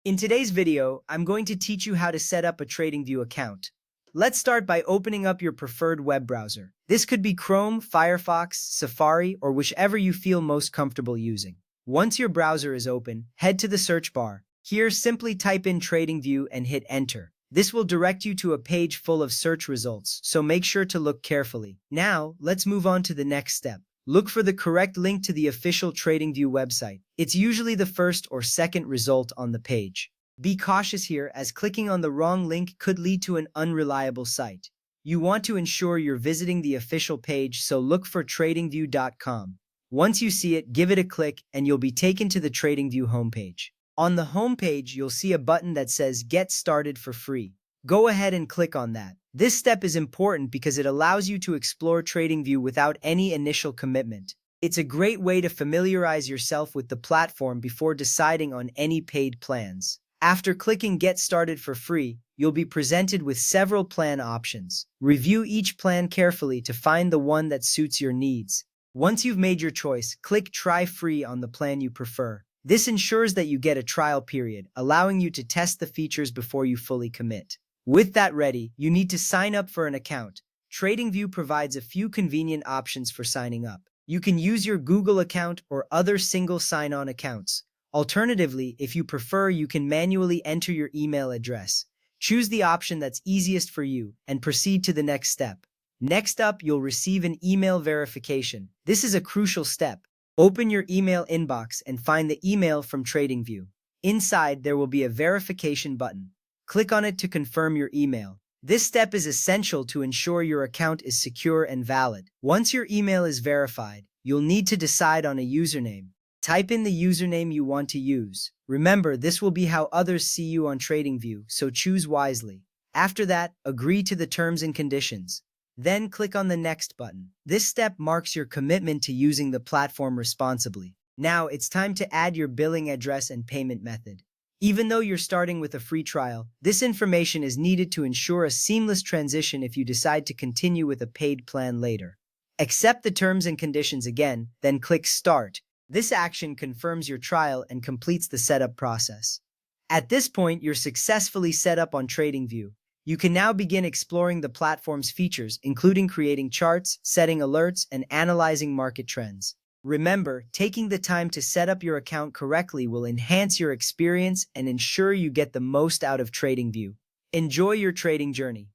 In today's video, I'm going to teach you how to set up a TradingView account. Let's start by opening up your preferred web browser. This could be Chrome, Firefox, Safari, or whichever you feel most comfortable using. Once your browser is open, head to the search bar. Here, simply type in TradingView and hit enter. This will direct you to a page full of search results, so make sure to look carefully. Now, let's move on to the next step. Look for the correct link to the official TradingView website. It's usually the first or second result on the page. Be cautious here, as clicking on the wrong link could lead to an unreliable site. You want to ensure you're visiting the official page, so look for TradingView.com. Once you see it, give it a click and you'll be taken to the TradingView homepage. On the homepage, you'll see a button that says Get Started for free. Go ahead and click on that. This step is important because it allows you to explore TradingView without any initial commitment. It's a great way to familiarize yourself with the platform before deciding on any paid plans. After clicking Get Started for free, you'll be presented with several plan options. Review each plan carefully to find the one that suits your needs. Once you've made your choice, click Try Free on the plan you prefer. This ensures that you get a trial period, allowing you to test the features before you fully commit. With that ready, you need to sign up for an account. TradingView provides a few convenient options for signing up. You can use your Google account or other single sign-on accounts. Alternatively, if you prefer, you can manually enter your email address. Choose the option that's easiest for you and proceed to the next step. Next up, you'll receive an email verification. This is a crucial step. Open your email inbox and find the email from TradingView. Inside, there will be a verification button. Click on it to confirm your email. This step is essential to ensure your account is secure and valid. Once your email is verified, you'll need to decide on a username. Type in the username you want to use. Remember, this will be how others see you on TradingView, so choose wisely. After that, agree to the terms and conditions. Then click on the Next button. This step marks your commitment to using the platform responsibly. Now, it's time to add your billing address and payment method. Even though you're starting with a free trial, this information is needed to ensure a seamless transition if you decide to continue with a paid plan later. Accept the terms and conditions again, then click Start. This action confirms your trial and completes the setup process. At this point, you're successfully set up on TradingView. You can now begin exploring the platform's features, including creating charts, setting alerts, and analyzing market trends. Remember, taking the time to set up your account correctly will enhance your experience and ensure you get the most out of TradingView. Enjoy your trading journey.